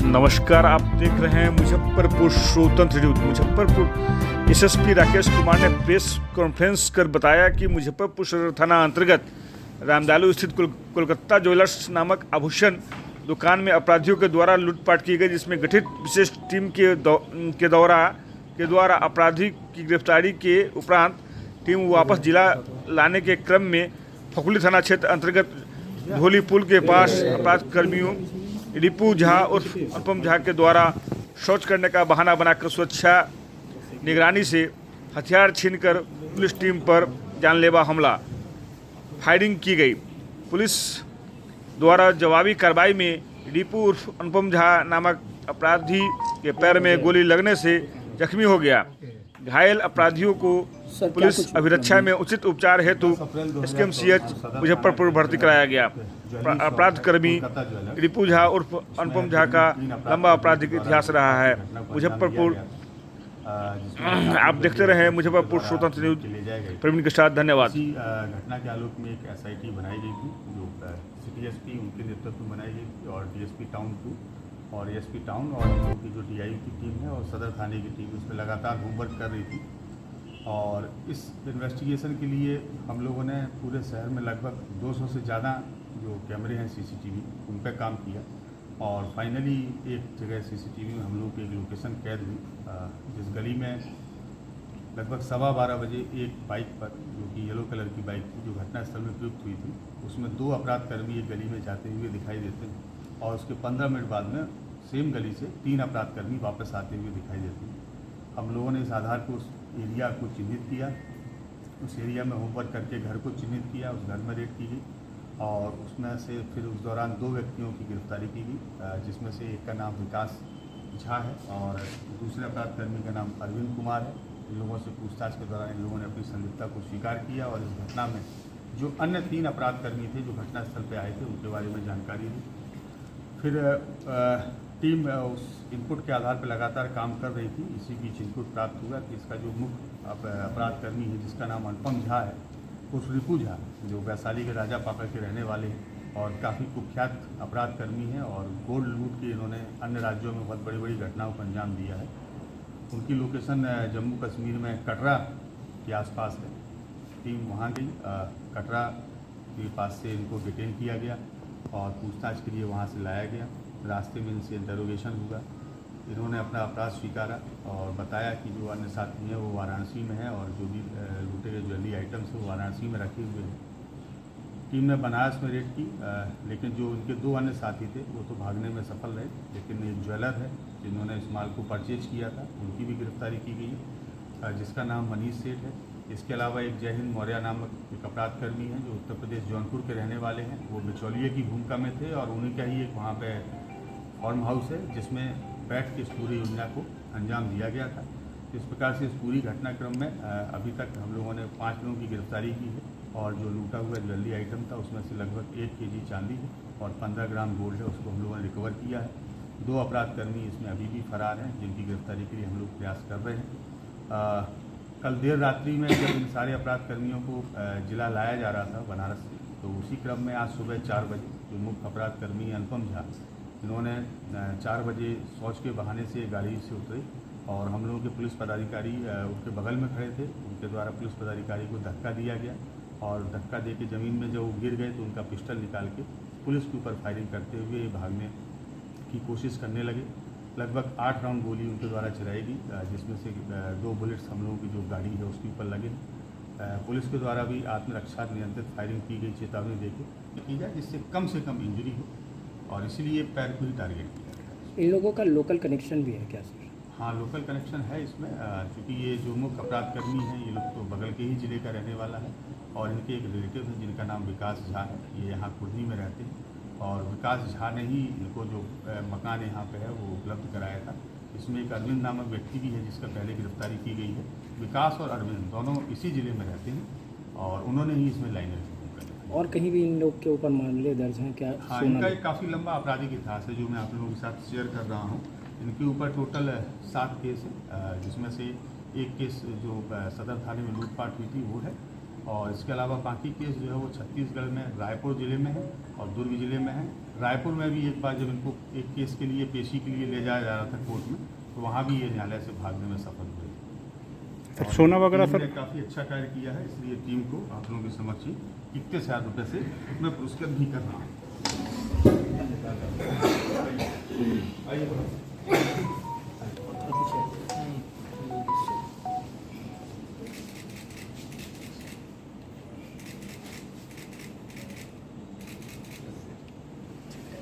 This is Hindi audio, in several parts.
नमस्कार, आप देख रहे हैं मुजफ्फरपुर स्वतंत्र न्यूज। मुजफ्फरपुर एसएसपी राकेश कुमार ने प्रेस कॉन्फ्रेंस कर बताया कि मुजफ्फरपुर सदर थाना अंतर्गत रामदालू स्थित कोलकाता ज्वेलर्स नामक आभूषण दुकान में अपराधियों के द्वारा लूटपाट की गई, जिसमें गठित विशेष टीम के द्वारा अपराधी की गिरफ्तारी के उपरांत टीम वापस जिला लाने के क्रम में फकुली थाना क्षेत्र अंतर्गत धोली पुल के पास अपराध कर्मियों रिपू झा उर्फ अनुपम झा के द्वारा शौच करने का बहाना बनाकर सुरक्षा निगरानी से हथियार छीनकर पुलिस टीम पर जानलेवा हमला फायरिंग की गई। पुलिस द्वारा जवाबी कार्रवाई में रिपू उर्फ अनुपम झा नामक अपराधी के पैर में गोली लगने से जख्मी हो गया। घायल अपराधियों को पुलिस अभिरक्षा में उचित उपचार हेतु एसकेएमसीएच मुजफ्फरपुर भर्ती कराया गया। अपराध कर्मी रिपू झा उर्फ अनुपम झा का लंबा आपराधिक इतिहास रहा है। मुजफ्फरपुर आप देखते रहे मुजफ्फरपुर स्वतंत्र न्यूज। प्रवीण के साथ धन्यवाद। घटना के आलोक में एक एसआईटी बनाई गई थी जो सिटी एसपी उनके नेतृत्व में बनाई गई थी और डीएसपी टाउन 2 और एसपी टाउन और हम लोग की जो टीआई की टीम है और सदर थाने की टीम उसमें लगातार होमवर्क कर रही थी। और इस इन्वेस्टिगेशन के लिए हम लोगों ने पूरे शहर में लगभग 200 से ज़्यादा जो कैमरे हैं सीसीटीवी उन पर काम किया और फाइनली एक जगह सीसीटीवी में हम लोग की एक लोकेशन कैद हुई, जिस गली में लगभग 12:15 बजे एक बाइक पर जो कि येलो कलर की बाइक थी जो घटनास्थल में प्रयुक्त हुई थी, उसमें 2 अपराधकर्मी एक गली में जाते हुए दिखाई देते हैं और उसके 15 मिनट बाद में सेम गली से 3 अपराधकर्मी वापस आते हुए दिखाई देते हैं। हम लोगों ने इस आधार को उस एरिया को चिन्हित किया, उस एरिया में होमवर्क करके घर को चिन्हित किया, उस घर में रेड की गई और उसमें से फिर उस दौरान 2 व्यक्तियों की गिरफ्तारी की गई, जिसमें से एक का नाम विकास झा है और दूसरे अपराधकर्मी का नाम अरविंद कुमार है। इन लोगों से पूछताछ के दौरान इन लोगों ने अपनी संलिप्तता को स्वीकार किया और इस घटना में जो अन्य 3 अपराधकर्मी थे जो घटनास्थल पर आए थे उनके बारे में जानकारी दी। फिर टीम उस इनपुट के आधार पर लगातार काम कर रही थी। इसी बीच इनपुट प्राप्त हुआ कि इसका जो मुख्य अपराधकर्मी है जिसका नाम अनुपम झा है उस रिपू झा जो वैशाली के राजा पाकड़ के रहने वाले हैं और काफ़ी कुख्यात अपराधकर्मी हैं और गोल्ड लूट के इन्होंने अन्य राज्यों में बहुत बड़ी बड़ी घटनाओं को अंजाम दिया है। उनकी लोकेशन जम्मू कश्मीर में कटरा के आसपास है। टीम वहाँ गई, कटरा के पास से इनको डिटेन किया गया और पूछताछ के लिए वहाँ से लाया गया। रास्ते में इनसे इंटरोगेशन हुआ, इन्होंने अपना अपराध स्वीकारा और बताया कि जो अन्य साथी हैं वो वाराणसी में हैं और जो भी लूटे गए ज्वेलरी आइटम्स हैं वो वाराणसी में रखे हुए हैं। टीम ने बनारस में रेड की, लेकिन जो उनके 2 अन्य साथी थे वो तो भागने में सफल रहे, लेकिन एक ज्वेलर है जिन्होंने इस माल को परचेज किया था उनकी भी गिरफ्तारी की गई है, जिसका नाम मनीष सेठ है। इसके अलावा एक जय हिंद मौर्य नामक एक अपराधकर्मी हैं जो उत्तर प्रदेश जौनपुर के रहने वाले हैं। वो बिचौलिए की भूमिका में थे और उन्हीं का ही एक वहाँ पे फार्म हाउस है जिसमें बैठ के इस पूरी योजना को अंजाम दिया गया था। इस प्रकार से इस पूरी घटनाक्रम में अभी तक हम लोगों ने 5 लोगों की गिरफ्तारी की है और जो लूटा हुआ ज्वेलरी आइटम था उसमें से लगभग 1 केजी चांदी है और 15 ग्राम गोल्ड है, उसको हम लोगों ने रिकवर किया है। 2 अपराधकर्मी इसमें अभी भी फरार हैं जिनकी गिरफ्तारी के लिए हम लोग प्रयास कर रहे हैं। कल देर रात्रि में जब इन सारे अपराधकर्मियों को जिला लाया जा रहा था बनारस से, तो उसी क्रम में आज सुबह 4 बजे जो मुख्य अपराधकर्मी अनुपम झा इन्होंने 4 बजे शौच के बहाने से गाड़ी से उतरे और हम लोगों के पुलिस पदाधिकारी उनके बगल में खड़े थे, उनके द्वारा पुलिस पदाधिकारी को धक्का दिया गया और धक्का दे के ज़मीन में जब वो गिर गए तो उनका पिस्टल निकाल के पुलिस के ऊपर फायरिंग करते हुए भागने की कोशिश करने लगे। लगभग 8 राउंड गोली उनके द्वारा चलाई गई, जिसमें से 2 बुलेट्स हम लोगों की जो गाड़ी है उसके ऊपर लगे। पुलिस के द्वारा भी आत्मरक्षा नियंत्रित फायरिंग की गई, चेतावनी देके की जाए जिससे कम से कम इंजरी हो और इसीलिए पैर को ही टारगेट किया गया। इन लोगों का लोकल कनेक्शन भी है क्या सर? हाँ, लोकल कनेक्शन है इसमें, क्योंकि ये जो मुख्य अपराधकर्मी हैं ये लोग तो बगल के ही ज़िले का रहने वाला है और इनके एक रिलेटिव हैं जिनका नाम विकास झा है, ये यहाँ कुर्नी में रहते हैं और विकास झा ने ही इनको जो मकान यहाँ पे है वो उपलब्ध कराया था। इसमें एक अरविंद नामक व्यक्ति भी है जिसका पहले गिरफ्तारी की गई है। विकास और अरविंद दोनों इसी ज़िले में रहते हैं और उन्होंने ही इसमें लाइनें और कहीं भी इन लोग के ऊपर मामले दर्ज हैं क्या? हाँ, इनका एक काफ़ी लंबा आपराधिक इतिहास है जो मैं आप लोगों के साथ शेयर कर रहा हूँ। इनके ऊपर टोटल 7 केस है, जिसमें से एक केस जो सदर थाने में लूटपाट हुई थी वो है और इसके अलावा बाकी केस जो है वो छत्तीसगढ़ में रायपुर ज़िले में है और दुर्ग ज़िले में है। रायपुर में भी एक बार जब इनको एक केस के लिए पेशी के लिए ले जाया जा रहा था कोर्ट में, तो वहाँ भी ये न्यायालय से भागने में सफल हुए। सर सोना वगैरह टीम सर ने काफ़ी अच्छा कार्य किया है, इसलिए टीम को आप लोगों के समक्ष 21,000 रुपये से मैं पुरस्कृत भी कर रहा हूँ।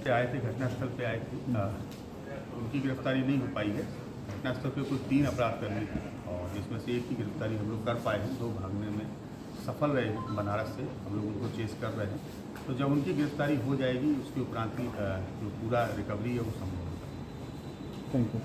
आए थे, घटनास्थल पे आए थे, उनकी गिरफ्तारी नहीं हो पाई है। घटनास्थल पे कुल 3 अपराध करने थे और जिसमें से एक की गिरफ्तारी हम लोग कर पाए हैं, 2 भागने में सफल रहे हैं। बनारस से हम लोग उनको चेस कर रहे हैं, तो जब उनकी गिरफ्तारी हो जाएगी उसके उपरांत ही जो पूरा रिकवरी है वो संभव होगा। Thank you.